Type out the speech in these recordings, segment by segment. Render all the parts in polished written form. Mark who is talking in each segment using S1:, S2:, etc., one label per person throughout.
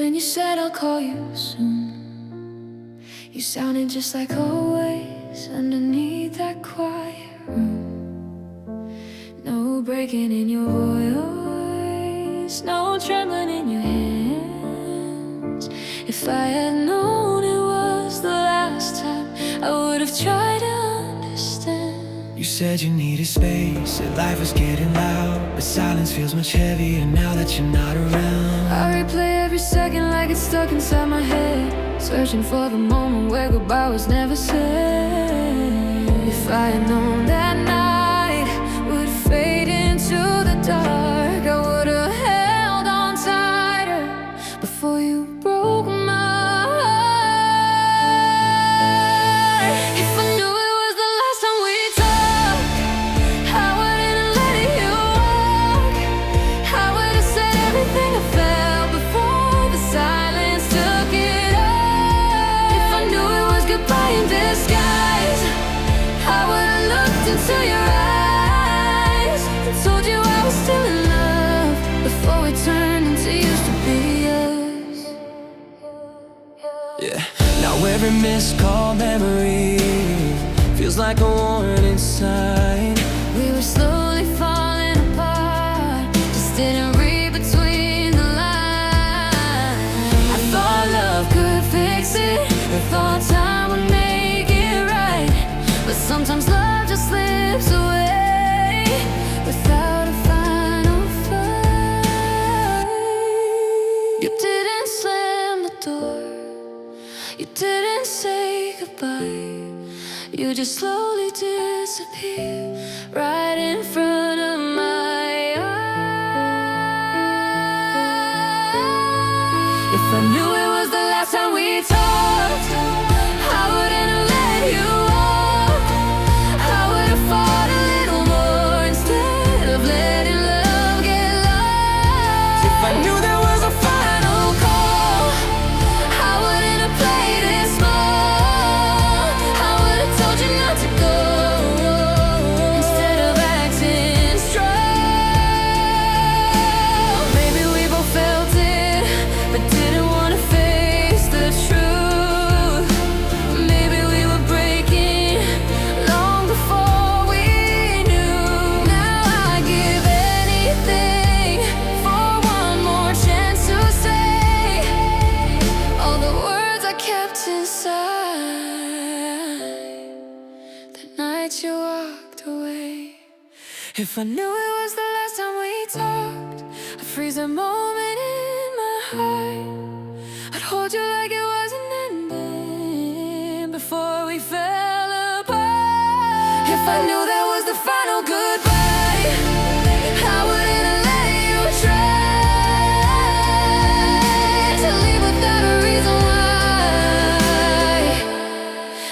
S1: When you said I'll call you soon, you sounded just like always underneath that quiet room. No breaking in your voice, no trembling in your hands. If I had known it was the last time, I would have tried to understand.
S2: You said you needed space, that life was getting loud, but silence feels much heavier now that you're not around.
S1: I replay every second like it's stuck inside my head, searching for the moment where goodbye was never said. If I had known that night would fade into the dark, I would have held on tighter before you broke my heart. If I knew it was the last time we talked, I wouldn't have let you walk. I would have said everything I felt before the silence took it all. If I knew it was goodbye in disguise, I would have looked into your eyes and told you I was still in love before we turned into used to be us.
S2: Yeah. Now every missed call memory feels like a warning sign.
S1: We were slowly falling apart, just didn't read between the lines. I thought love could fix it, I thought time would make it right, but sometimes love just slips away without a final fight. You didn't slam the door, you didn't say goodbye, you just slowly disappeared right in front of my eyes. If I knew it was the last time we talked, I wouldn't have let you walk. I would have fought a little more instead of letting love get lost.
S2: If I knew there was a
S1: Final call, I wouldn't have played it small. I would have told you not to go instead of acting strong. Maybe we both felt it, but didn't want to face the truth. Maybe we were breaking long before we knew. Now I give anything for one more chance to say all the words I kept inside the night you walked away. If I knew it was the last time we talked, I'd freeze a moment in my heart. I'd hold you like it wasn't ending before we fell apart. If I knew that was the final goodbye, I wouldn't have let you try to leave without a reason why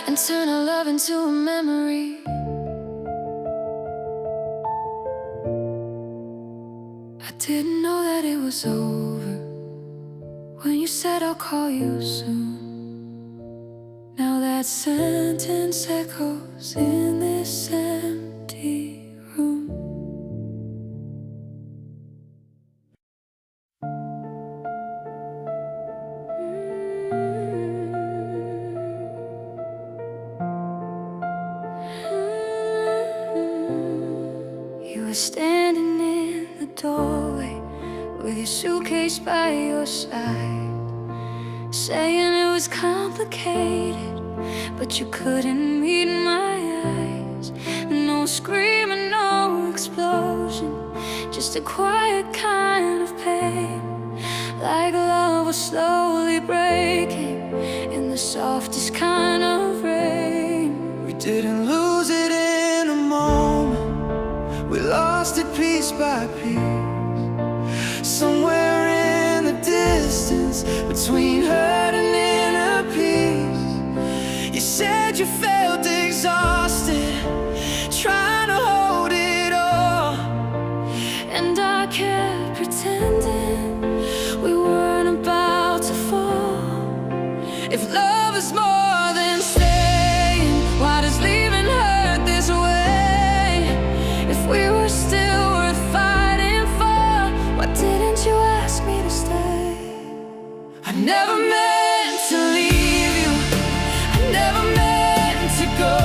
S1: and turn our love into a memory. I didn't know that it was over when you said I'll call you soon. Now that sentence echoes in this empty room. You were standing in the doorway with your suitcase by your side, saying it was complicated, but you couldn't meet my eyes. No screaming, no explosion, just a quiet kind of pain, like love was slowly breaking in the softest kind of rain.
S2: We didn't lose it in a moment, we lost it piece by piece. Somewhere in the distance between hurt and inner peace, you said you felt exhausted, trying to hold it all.
S1: And I kept pretending we weren't about to fall.
S2: If love is more than staying, why does leaving hurt this way?
S1: If we were still worth fighting for, why didn't you ask me to stay?
S2: I never meant to leave you, I never meant to go.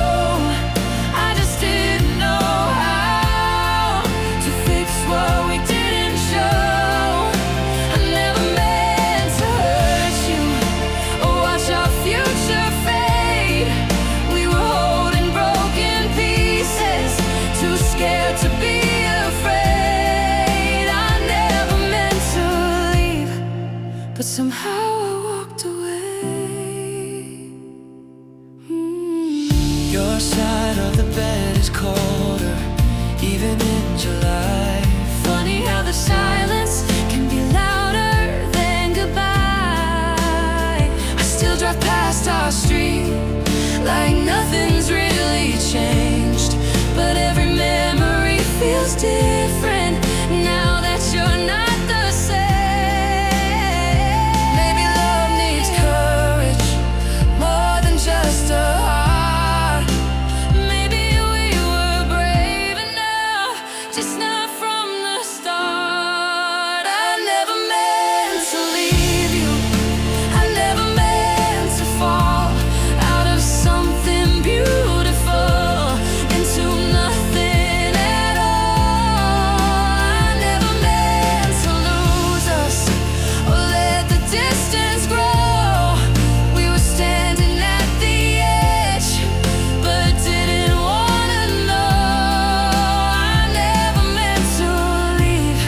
S2: I just didn't know how to fix what we didn't show. I never meant to hurt you or watch our future fade. We were holding broken pieces, too scared to be afraid. I never meant to leave, but somehow I walked away. Your side of the bed is colder, even in July.
S1: Funny how the silence can be louder than goodbye.
S2: I still drive past our street like nothing's really changed, but every memory feels different now that you're not the same. Maybe love needs courage more than just a heart. Maybe we were brave enough, just not from the start. I never meant to leave you, I never meant to fall out of something beautiful into nothing at all. I never meant to lose us or let the distance grow. We were standing at the edge, but didn't wanna know. I never meant to leave,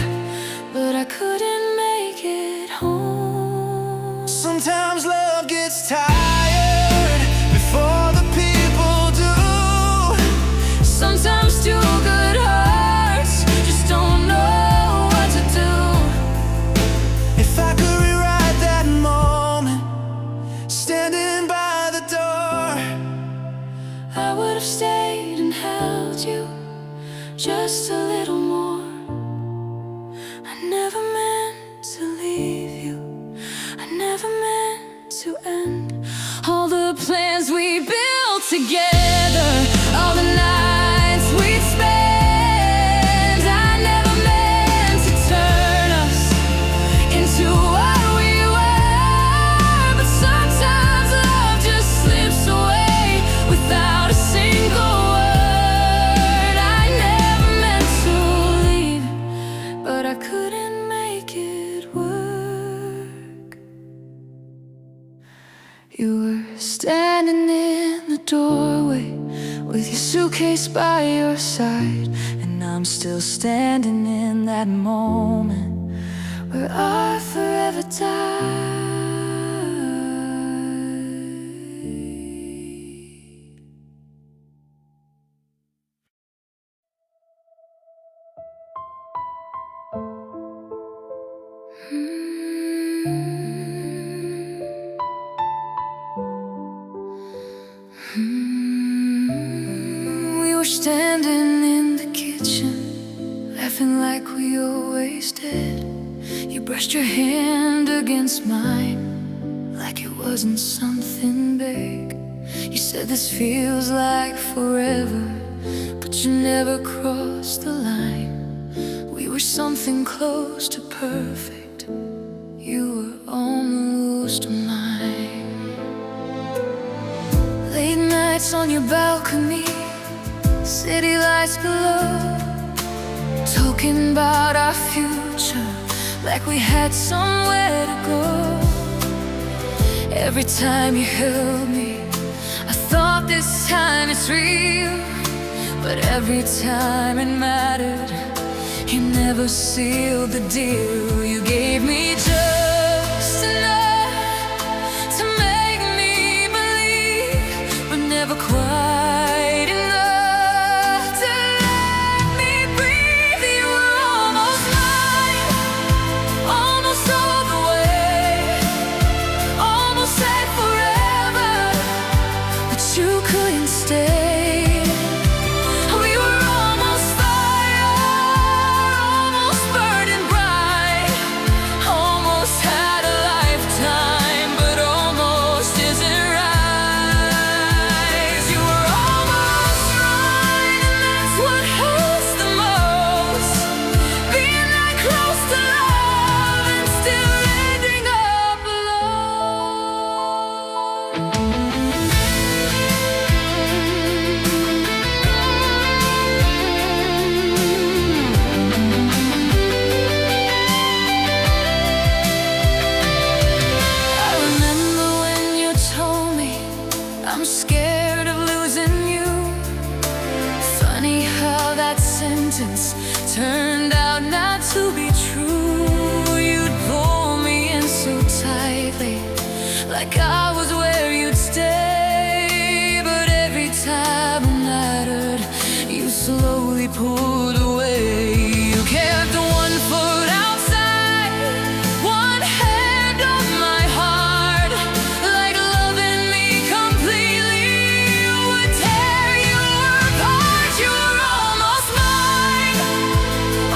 S2: but I couldn't make it home. Sometimes love gets tired before the people do. Sometimes two good hearts just don't know what to do. If I could rewrite that moment, standing by the door,
S1: I would have stayed and held you just a little more. I never meant to leave you, I never meant to end all the plans we built together, all the nights we'd spend. I never meant to turn us into what we were, but sometimes love just slips away without a single word. I never meant to leave, but I couldn't make it work. You were standing in the doorway with your suitcase by your side, and I'm still standing in that moment where I forever died. We were standing in the kitchen, laughing like we always did. You brushed your hand against mine like it wasn't something big. You said this feels like forever, but you never crossed the line. We were something close to perfect, you were almost mine. Late nights on your balcony, city lights below, talking about our future like we had somewhere to go. Every time you held me, I thought this time it's real, but every time it mattered, you never sealed the deal. You gave me just enough to make me believe, but never quite enough to let me breathe. You were almost mine, almost all the way, almost said forever, but you couldn't stay. We were almost fire, almost burning bright, almost faith, like I was where you'd stay. But every time it mattered, you slowly pulled away. You kept one foot outside, one hand on my heart, like loving me completely would tear you apart. You were almost mine,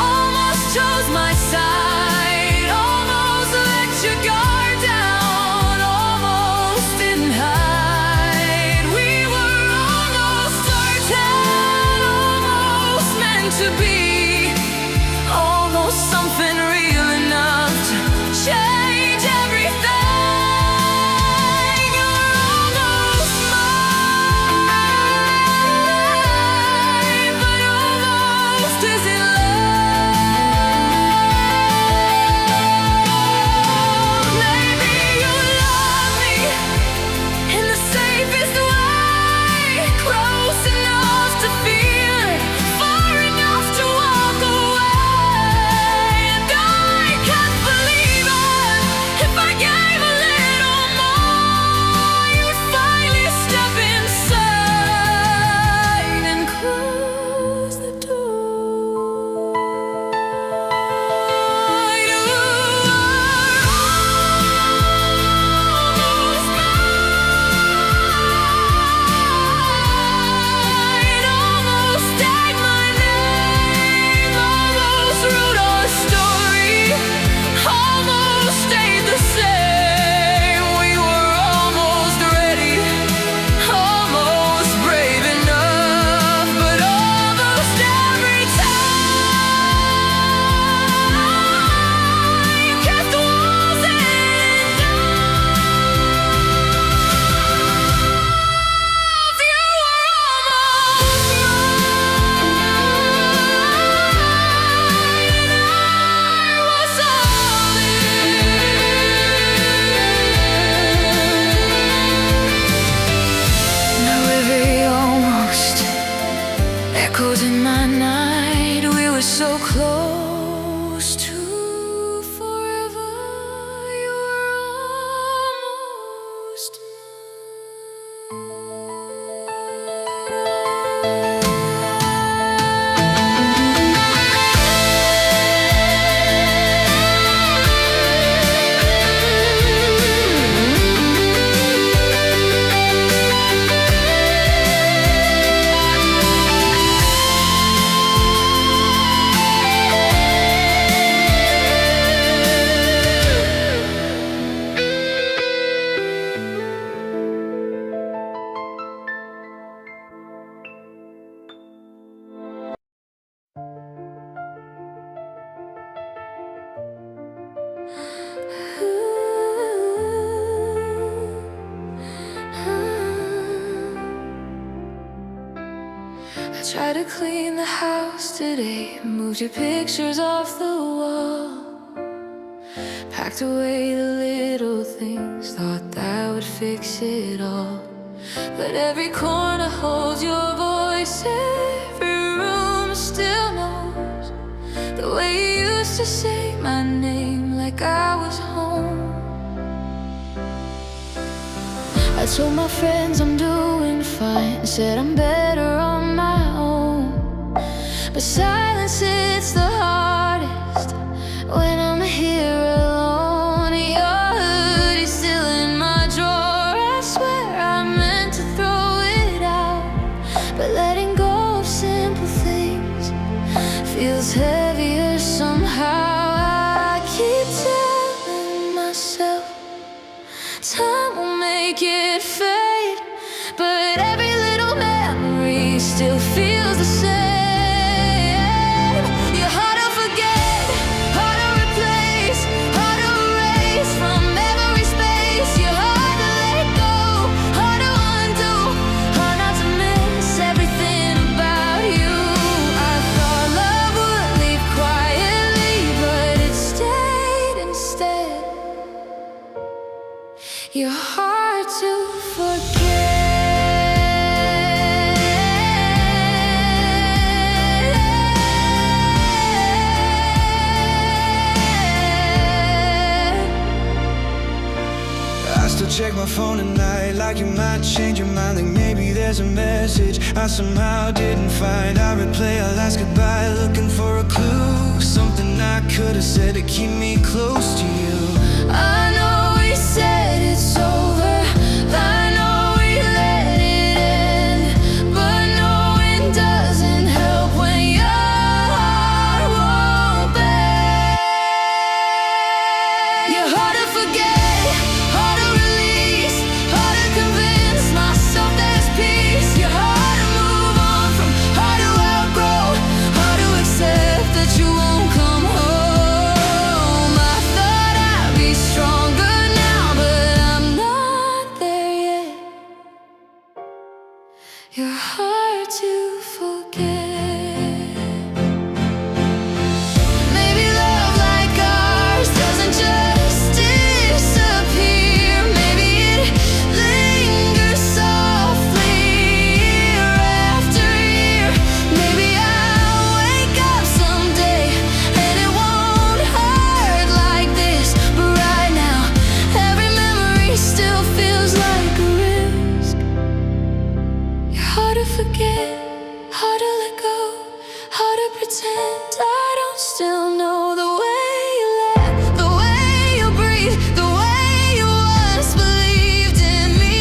S1: almost chose my side, almost let your guard down, almost didn't hide. We were almost certain, almost meant to be, almost something real enough to change everything. You're almost mine, but almost isn't love. Maybe you love me in the safest way, close enough to feel it, far enough to walk away. And I can't believe it. If I gave a little more, you'd finally step inside and close the door. You were almost mine, almost tagged my name, almost wrote our story, almost stayed the same. We were almost ready, almost brave enough, but almost every time you kept the walls in. You were almost mine, and I was all in. Now every almost echoes in my night. We were so close to forever. You were almost I tried to clean the house today, moved your pictures off the wall, packed away the little things, thought that would fix it all. But every corner holds your voice, every room still knows the way you used to say my name like I was home. I told my friends I'm doing fine, said I'm better on my own. But silence hits the hardest when I'm here alone. Your hoodie's still in my drawer, I swear I meant to throw it out. But letting go of simple things feels heavier somehow. I keep telling myself time will make it fade, but every little memory still feels the same. You're hard to forget, hard to replace, hard to erase from every space. You're hard to let go, hard to undo, hard not to miss everything about you. I thought love would leave quietly, but it stayed instead. You're hard to forget.
S2: I still check my phone at night, like you might change your mind, like maybe there's a message I somehow didn't find. I replay our last goodbye, looking for a clue, something I could have said to keep me close to you.
S1: I know we said it's over, I know we let it end, but knowing doesn't help when your heart won't bend. You're hard to forget, hard to release, hard to convince myself there's peace. You're hard to move on from, hard to outgrow, hard to accept that you won't come home. I thought I'd be stronger now, but I'm not there yet. You're hard to forget. Maybe love like ours doesn't just disappear. Maybe it lingers softly year after year. Maybe I'll wake up someday and it won't hurt like this. But right now, every memory still feels like a risk. You're hard to forget, hard to let go, hard to pretend I don't still know the way you laugh, the way you breathe, the way you once believed in me.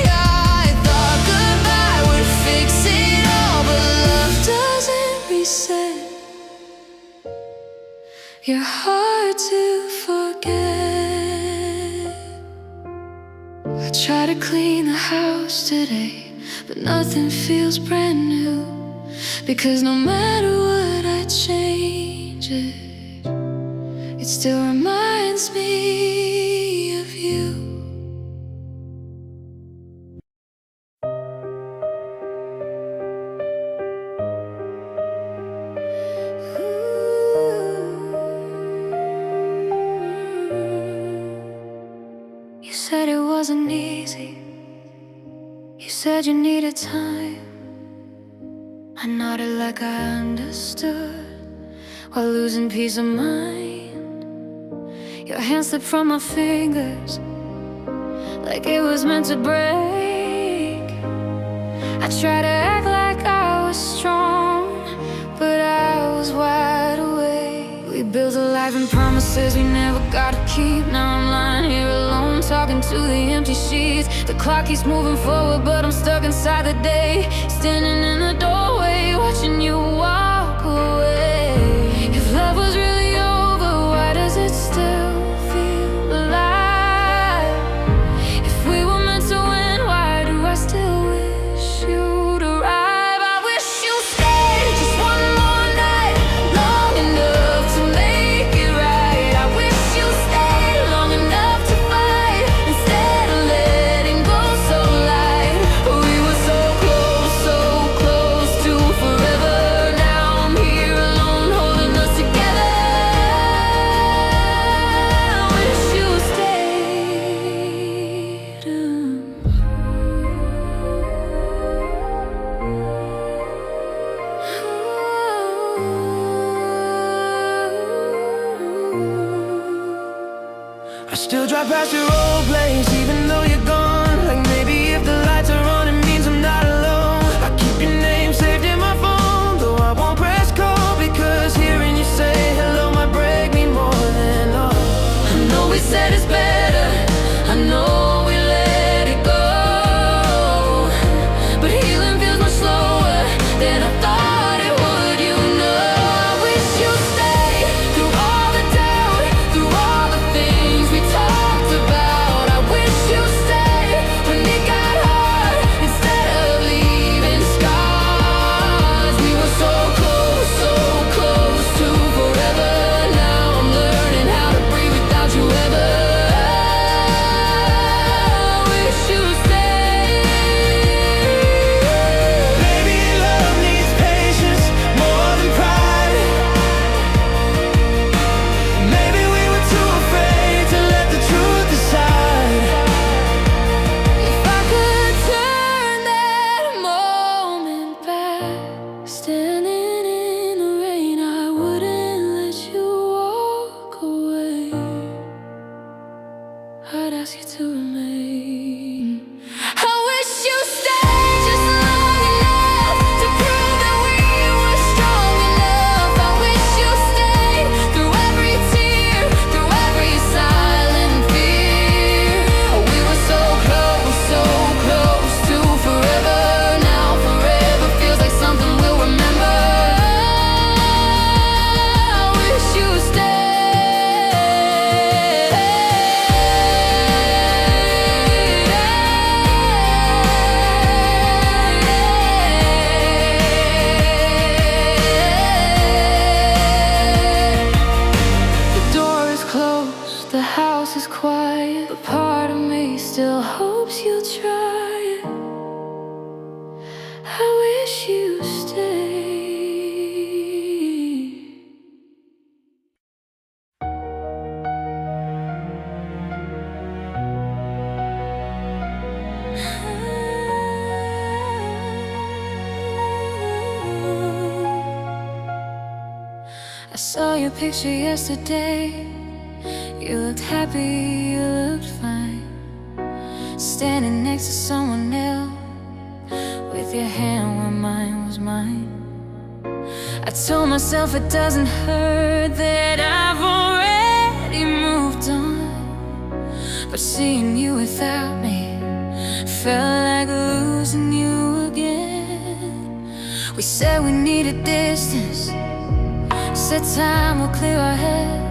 S1: I thought goodbye would fix it all, but love doesn't reset. You're hard to forget. I try to clean the house today, but nothing feels brand new, because no matter what I change it still reminds me of you. You said it wasn't easy, you said you needed time. I nodded like I understood, while losing peace of mind. Your hand slipped from my fingers, like it was meant to break. I tried to act like I was strong, but I was wide awake. We built a life and promises we never got to keep. Now I'm lying here alone, talking to the empty sheets. The clock keeps moving forward, but I'm stuck inside the day, standing in the doorway, watching you walk away. If love was really over, why does it still feel alive? If we were meant to win, why do I still wish you'd arrive? I wish you stayed just one more night, long enough to make it right. I wish you stayed long enough to fight, instead of letting go so light. We were so close to forever. Now I'm here alone, holding us together. I wish you stayed.
S2: I still drive past your old place, even though you're gone. Like maybe if the lights are on, it means I'm not alone. I keep your name saved in my phone, though I won't press call, because hearing you say hello might break me more than all.
S1: I know we said it's better, I know we let it go, but healing feels much slower than I thought it would, you know. I wish you stayed through all the doubt, through all the things we talked about. remain. I wish you stayed just long enough to prove that we were strong enough. I wish you stayed through every tear, through every silent fear. We were so close to forever. Now forever feels like something we'll remember. I wish you stayed. The door is closed, the house is quiet, but part of me still hopes you'll try it. I wish you stayed. I saw your picture yesterday. You looked happy, you looked fine, standing next to someone else, with your hand where mine was mine. I told myself it doesn't hurt, that I've already moved on, but seeing you without me felt like losing you again. We said we needed distance, said time will clear our heads.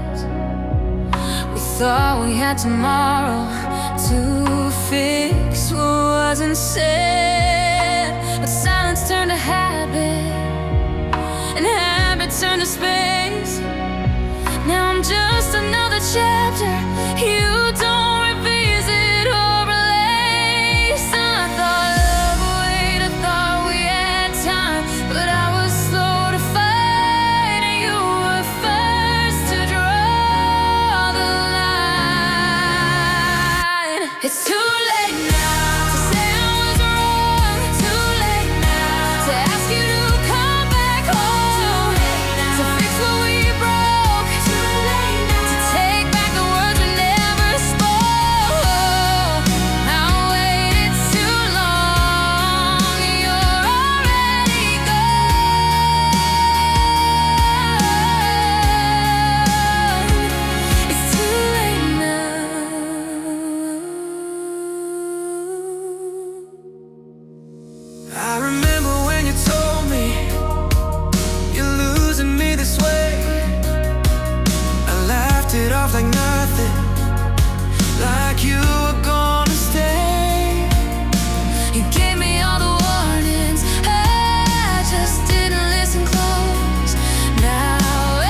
S1: We thought we had tomorrow to fix what wasn't said, but silence turned to habit, and habit turned to space. Now I'm just another chapter you don't revisit or erase. I thought love would wait, I thought we had time, but I was slow to fight, and you were first to draw the line. It's too late now to say I was wrong. Too late now to ask you to come back home, to fix what we broke. Too late now to take back the words we never spoke. I waited too long, you're already gone. It's too late now.
S2: I remember when you told me you're losing me this way. I laughed it off like nothing, like you were gonna stay.
S1: You gave me all the warnings, I just didn't listen close. Now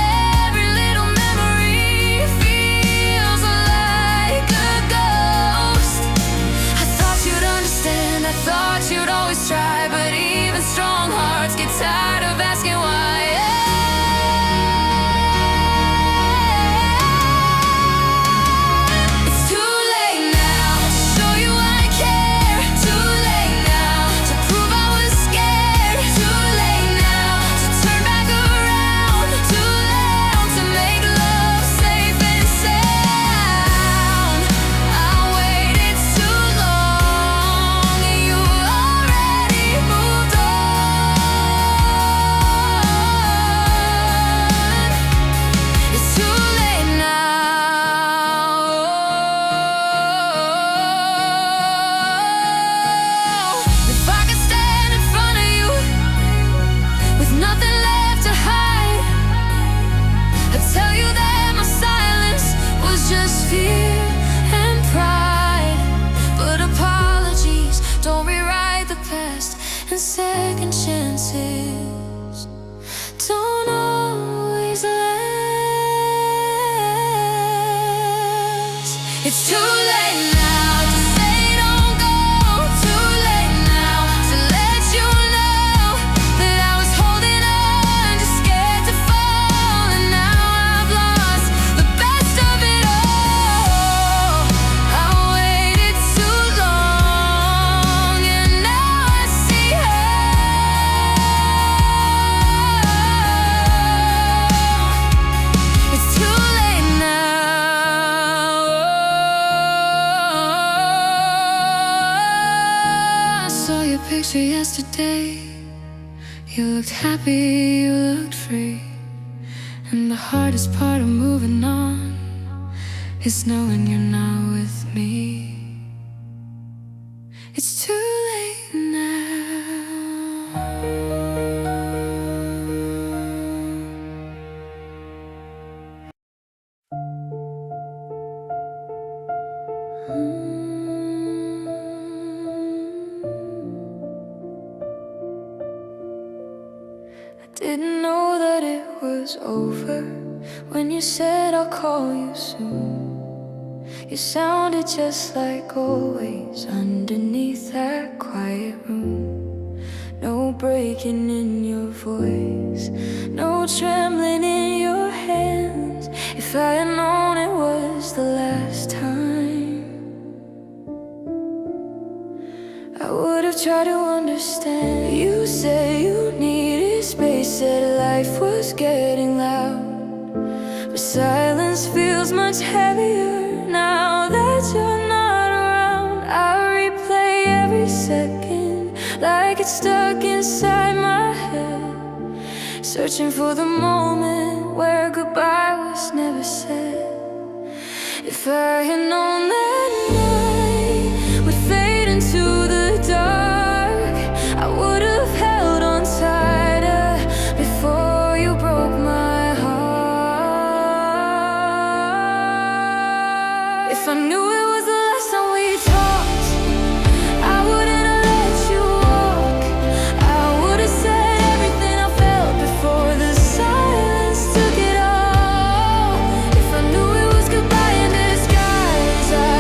S1: every little memory feels like a ghost. I thought you'd understand, I thought you'd always try, but even strong hearts get tired of asking why. It's too late now to show you I care. Too late now to prove I was scared. Too late now to turn back around. Too late to make love safe and sound. I waited too long, you already moved on. It's too late now. If I could stand in front of you with nothing left to hide, I'd tell you that my silence was just fear and pride. But apologies don't rewrite the past, and second chances don't always last. It's too late now to say don't go. Too late now to let you know that I was holding on, just scared to fall, and now I've lost the best of it all. I waited too long, and now I see her. picture yesterday. You looked happy, you looked free. And the hardest part of moving on is knowing you're not with me. It's too late now. I didn't know that it was over when you said I'll call you soon. You sounded just like always underneath that quiet room. No breaking in your voice, no trembling in your hands. If I had known it was the last time, I would have tried to understand. You said you needed space, said life was getting loud, but silence feels much heavier now that you're not around. I replay every second like it's stuck inside my head, searching for the moment where goodbye was never said. If I had known that night would fade into the dark, I would have held on tighter before you broke my heart. If I knew it was the last time we talked, I wouldn't have let you walk. I would have said everything I felt before the silence took it all. If I knew it was goodbye in disguise, I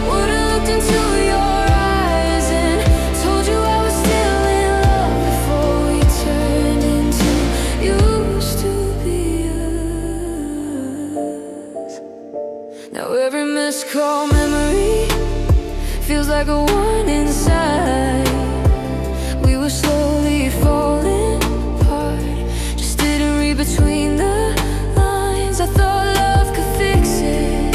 S1: would have looked into your eyes and told you I was still in love before we turned into used to be us. Now every missed call memory feels like a warning sign. We were slowly falling apart, just didn't read between the lines. I thought love could fix it,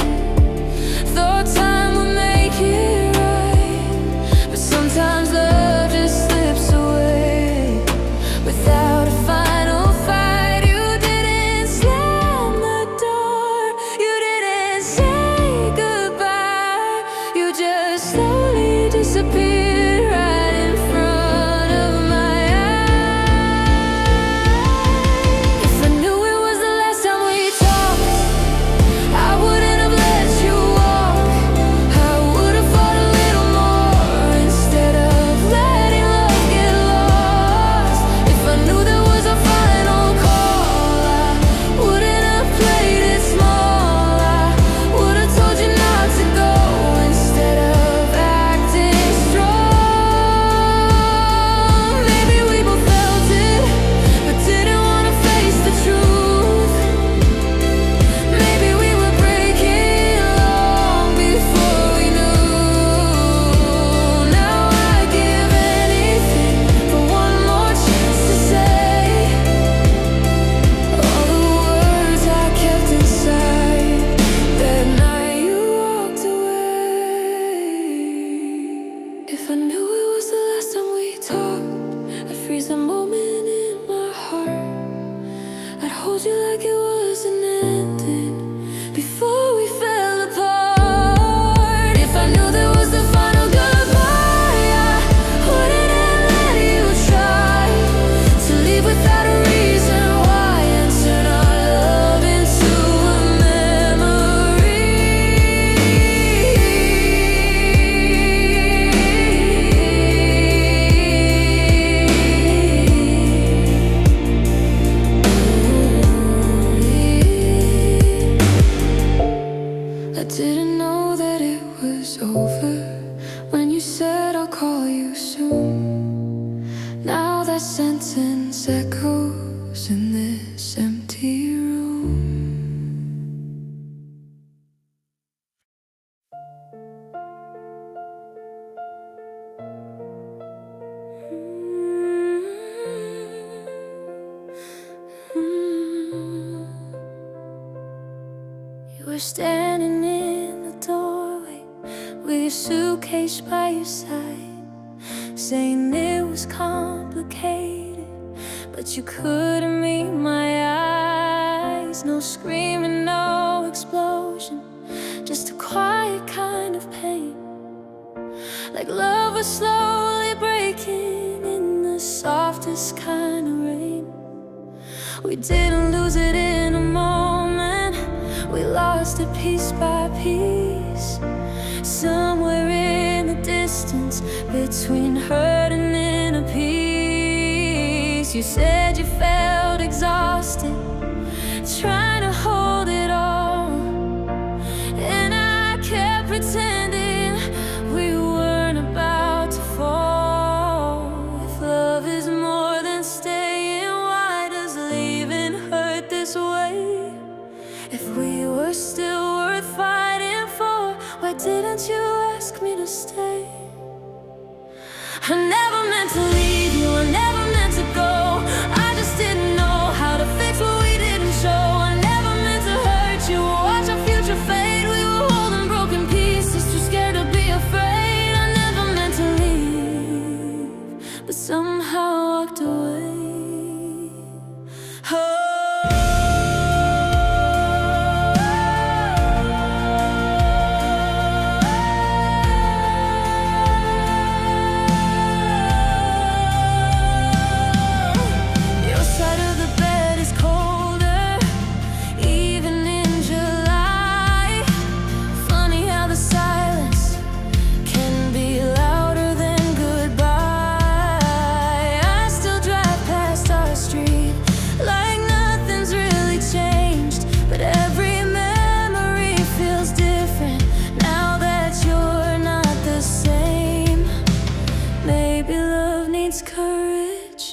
S1: thought time would make it right, but sometimes love just slips away without a final fight. You didn't slam the door, you didn't say goodbye, you just slowly disappeared right in front of my eyes. If I knew it was the last time we talked, I wouldn't have let you walk. I would have fought a little more instead of letting love get lost. If I knew there was a final call, I wouldn't have played it small. I would have told you not to go instead of acting strong. Maybe we both felt it, but didn't want to face the truth. Maybe we were breaking long before we knew. Now I'd give anything for one more chance to say all the words I kept inside that night you walked away. If I knew it was the last time we talked, I'd freeze the moment in my heart. I'd hold you like it was an ending before we fell apart. If I knew there was the final goodbye, I wouldn't have let you try to leave without a reason why and turn our love into a memory. I didn't know that it was over when you said I'll call you soon. Now that sentence echoes in this empty room. You were standing in the doorway with your suitcase by your side, saying it was complicated, but you couldn't meet my eyes. No screaming, no explosion, just a quiet kind of pain, like love was slowly breaking in the softest kind of rain. We didn't lose it in a moment, we lost it piece by piece. Somewhere in the distance, between hurt and inner peace. You said you felt exhausted, trying to hold it all, and I kept pretending we weren't about to fall. If love is more than staying, why does leaving hurt this way? If we were still worth fighting for, why didn't you ask me to stay? I never meant to leave you, I never meant to go. I just didn't know how to fix what we didn't show. I never meant to hurt you or watch our future fade. We were holding broken pieces, too scared to be afraid. I never meant to leave, but somehow walked away. Oh. Courage,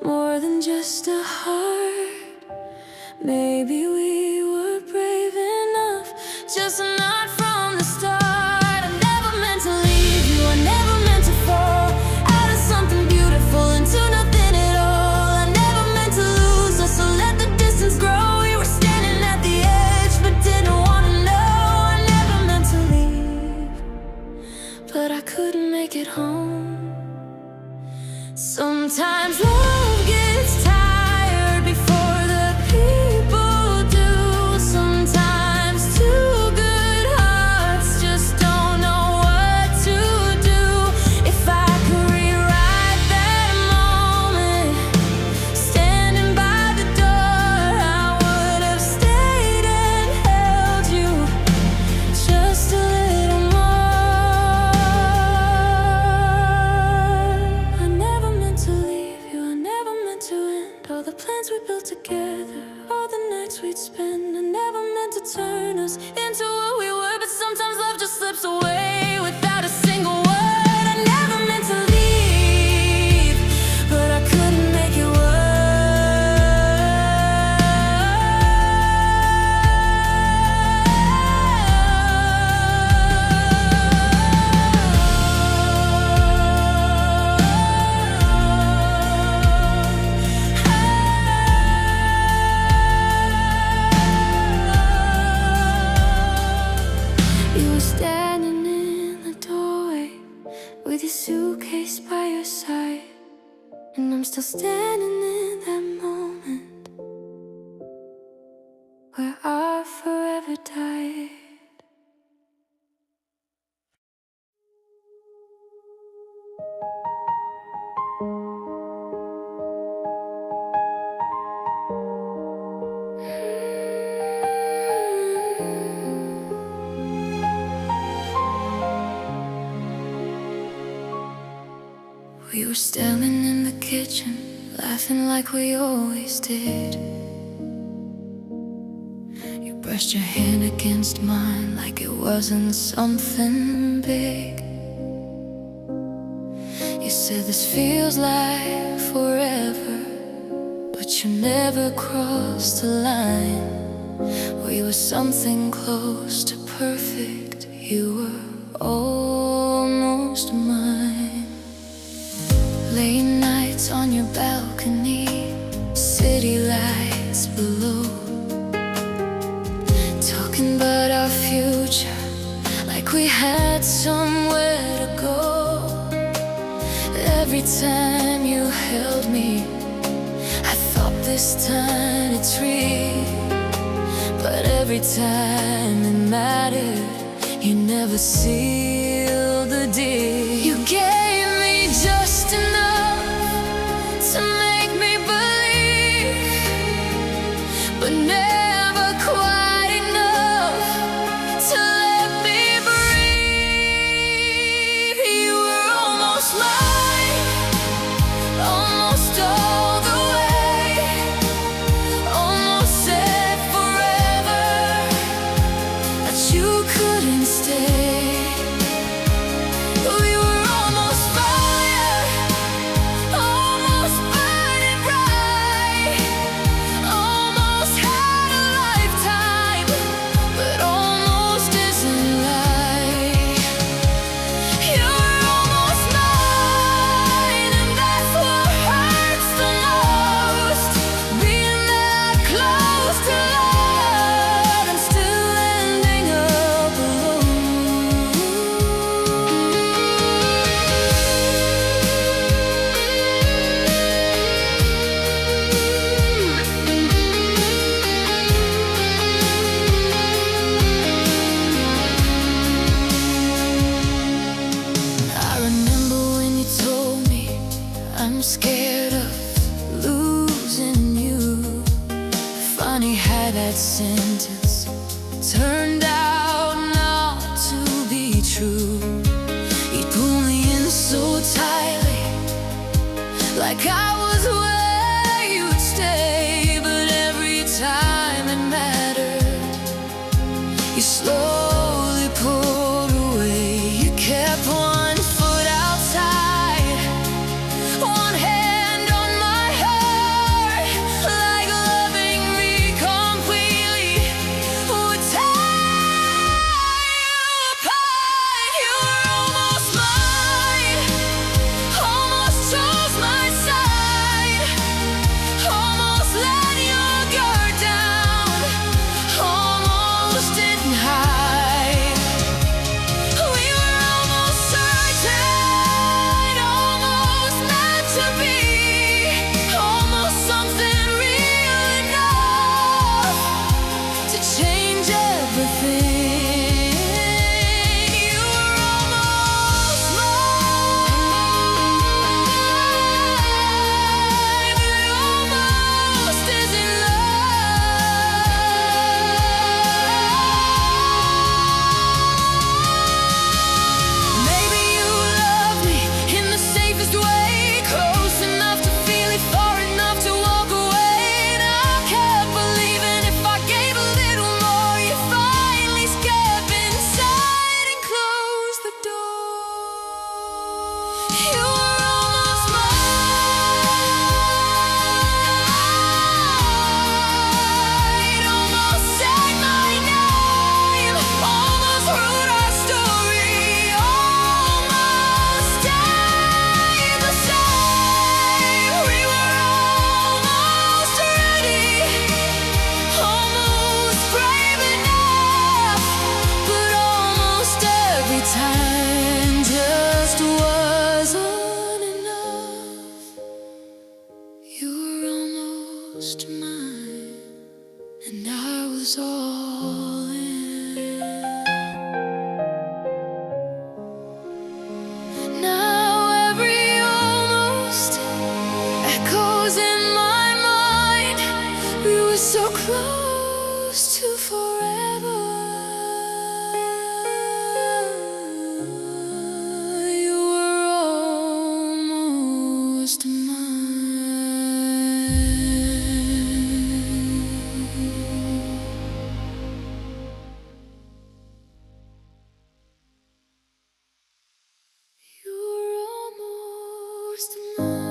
S1: more than just a heart. Maybe we were brave enough, just not from the start. I never meant to leave you, I never meant to fall out of something beautiful into nothing at all. I never meant to lose us, so let the distance grow. We were standing at the edge, but didn't want to know. I never meant to leave, but I couldn't make it home. Sometimes love gets tired before the people do. Sometimes two good hearts just don't know what to do. If I could rewrite that moment, standing by the door, I would have stayed and held you just a little more. I never meant to leave you, I never meant to end all the plans we built together, all the nights we'd spend. I never meant to turn us into what we were, but sometimes love just slips away without a single word. I never meant to leave, but I couldn't make it work. You were standing in the doorway with your suitcase by your side, and I'm still standing in that moment where I forever died. We were standing in the kitchen, laughing like we always did. You brushed your hand against mine like it wasn't something big. You said this feels like forever, but you never crossed the line. We were something close to perfect. You were almost mine. Late nights on your balcony, city lights below, talking about our future like we had somewhere to go. every time you held me, I thought this time it's real. But every time it mattered, you never sealed the deal. You gave me just enough to make me believe, but never quite enough to let me breathe. You were almost mine, almost all the way, almost said forever that you couldn't stay. We were almost fire, almost burning bright, almost had a lifetime, but almost isn't life. You're almost mine, and that's what hurts the most. Being that close to love and still ending up I remember when you told me I'm scared of losing you. Funny how that sentence turned out not to be true. You pulled me in so tightly, like I was where you'd stay. But every time it mattered, you slowly pulled away. You kept one foot outside, one hand on my heart, like loving me completely would tear you apart. You were almost mine, almost chose my side, almost let your guard down, almost didn't hide. We were almost certain, almost meant to be, almost something real enough to change everything. You were almost mine, but almost isn't love. Maybe you love me in the safest way, close enough to feel it, far enough to walk away. And I kept believing if I gave a little more, you'd finally step inside and close the door. You were almost mine, almost said my name, almost wrote our story, almost stayed the same. We were almost ready, almost brave enough, but almost every time just wasn't enough. You were almost mine, and I was all in. Now every almost echoes in my mind. We were so close to forever. You were almost mine. You were almost mine.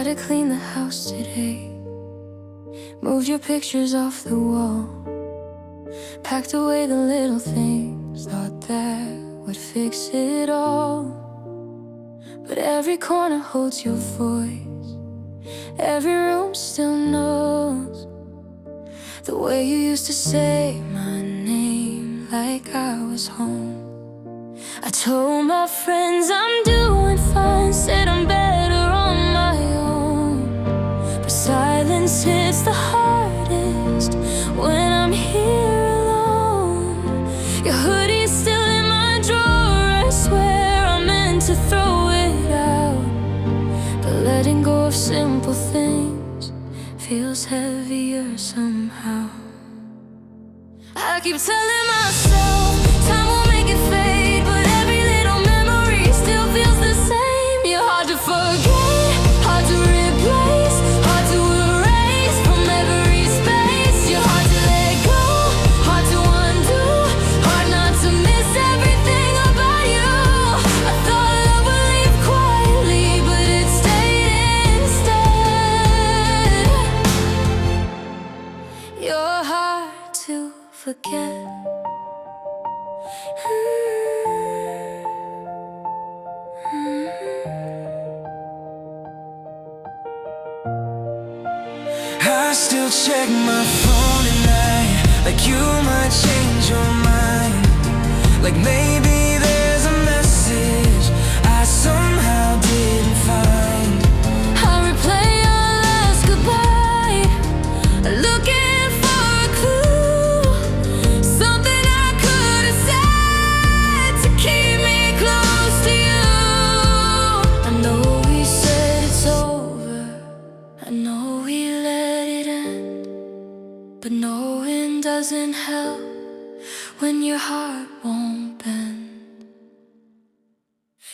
S1: tried to clean the house today, moved your pictures off the wall, packed away the little things, thought that would fix it all. But every corner holds your voice, every room still knows the way you used to say my name like I was home. I told my friends I'm doing fine, said I'm better on my own. But silence hits the hardest when I'm here alone. Your hoodie's still in my drawer, I swear I meant to throw it out. But letting go of simple things feels heavier somehow. I keep telling myself time will make it fade, but every little memory still feels the same. You're hard to forget, hard to replace, hard to erase from every space. You're hard to let go, hard to undo, hard not to miss everything about you. I thought love would leave quietly, but it stayed instead. You're hard to forget.
S2: I still check my phone at night, like you might change your mind. Like maybe there's a message I somehow didn't find.
S1: I replay our last goodbye, looking for a clue, something I could have said to keep me close to you. I know we said it's over, I know we let it end, but knowing doesn't help when your heart won't bend.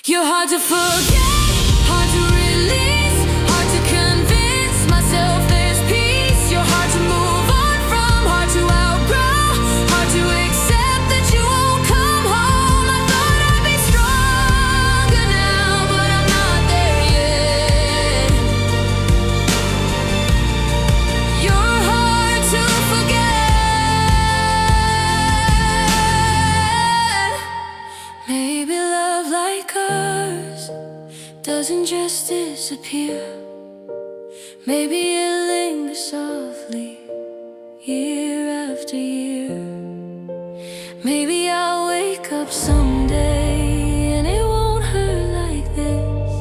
S1: You're hard to forget, hard to release, hard to convince myself there's peace. You're hard to move on from, hard to outgrow, hard to accept that you won't come home. I thought I'd be stronger now, but I'm not there yet. You're hard to forget. Maybe love like ours doesn't just disappear. Maybe it lingers softly, year after year. Maybe I'll wake up someday and it won't hurt like this.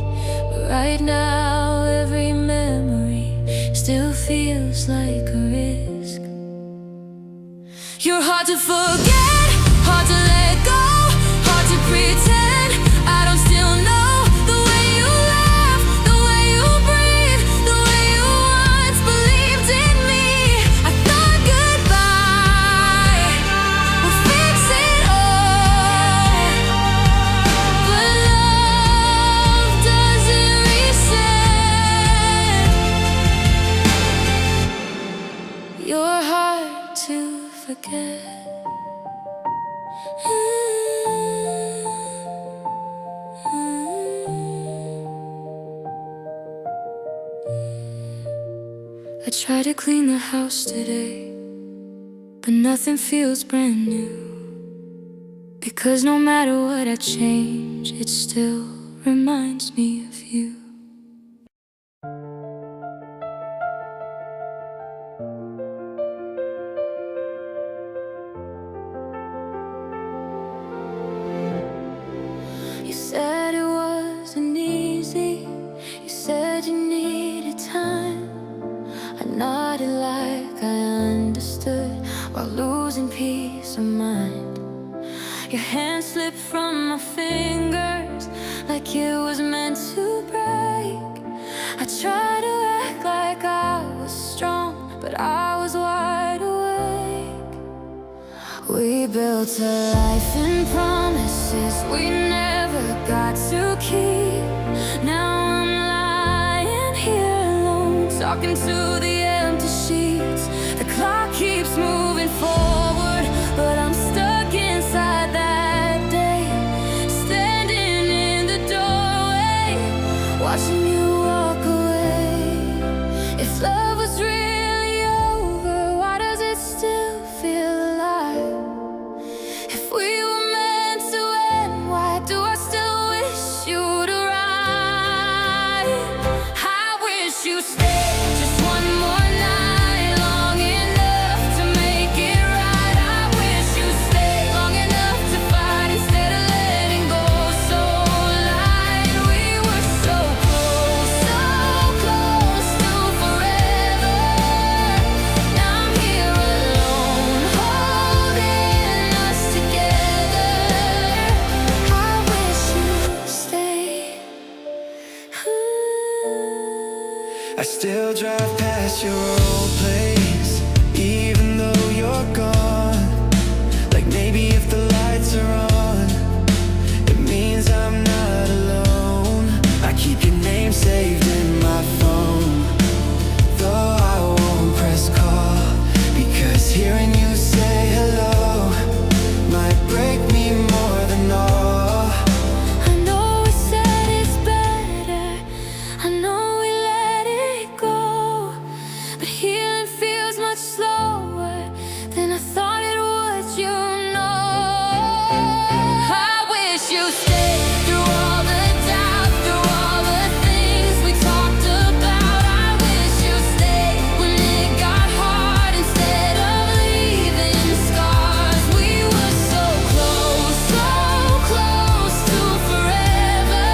S1: But right now every memory still feels like a risk. You're hard to forget, hard to let go, hard to pretend I don't still know the way you laugh, the way you breathe, the way you once believed in me. I thought goodbye would fix it all, but love doesn't reset. You're hard to forget. I try to clean the house today, but nothing feels brand new. Because no matter what I change, it still reminds me of you. You said it wasn't easy, you said you needed time. I nodded like I understood while losing peace of mind. Your hand slipped from my fingers like it was meant to break. I tried to act like I was strong, but I was wide awake. We built a life in promises we never got to keep. Now I'm lying here alone, talking to the empty sheets. The clock keeps moving forward, but I'm stuck inside that day, standing in the doorway, watching you walk away.
S2: still drive past your old place, even though you're gone. Like maybe if the lights are on, it means I'm not alone. I keep your name saved in my phone, though I won't press call, because hearing you say hello might break me more than all.
S1: I know we said it's better, I know we let it go, but healing feels much slower than I thought it would, you know. I wish you stayed through all the doubt, through all the things we talked about. I wish you stayed when it got hard instead of leaving scars. We were so close to forever.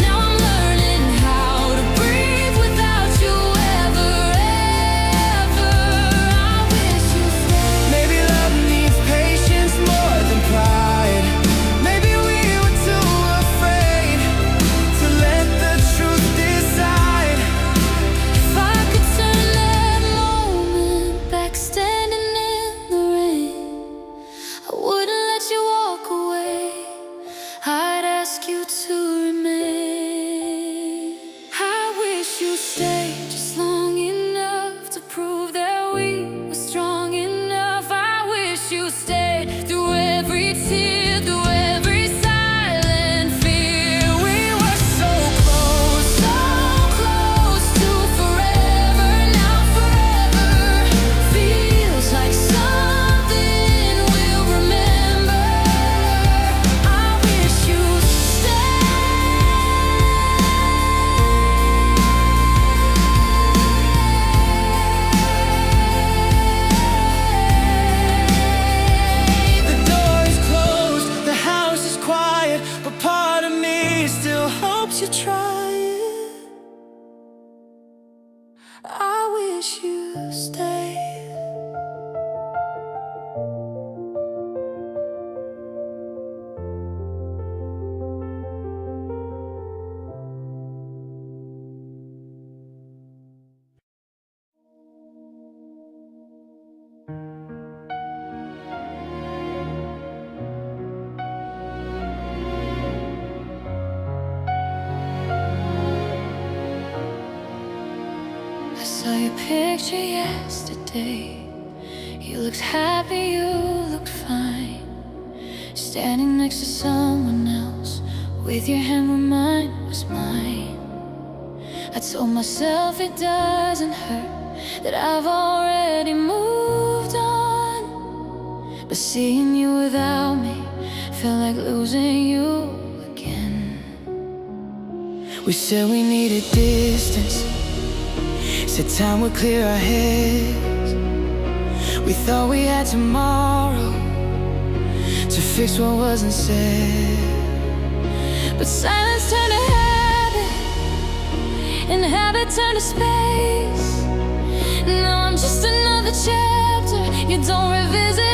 S1: Now I'm learning how to breathe without you ever, ever. I wish you stayed.
S2: Maybe love needs patience more than pride. Maybe we were too afraid to let the truth decide.
S1: If I could turn that moment back, standing in the rain, I wouldn't let you walk away, I'd ask you to remain. I wish you stayed just long enough to prove that we were strong enough. I wish you stayed through every tear, through every silent fear. We were so close to forever. Now forever feels like something we'll remember. I wish you stayed.
S2: The door is closed, the house is quiet, but part of me still hopes you try it. I wish you stayed.
S1: I saw your picture yesterday. You looked happy, you looked fine, standing next to someone else, with your hand where mine was mine. I told myself it doesn't hurt, that I've already moved on, but seeing you without me felt like losing you again.
S2: We said we needed distance, said time would clear our heads. We thought we had tomorrow to fix what wasn't said,
S1: But silence turned to habit, and habit turned to space. Now I'm just another chapter you don't revisit.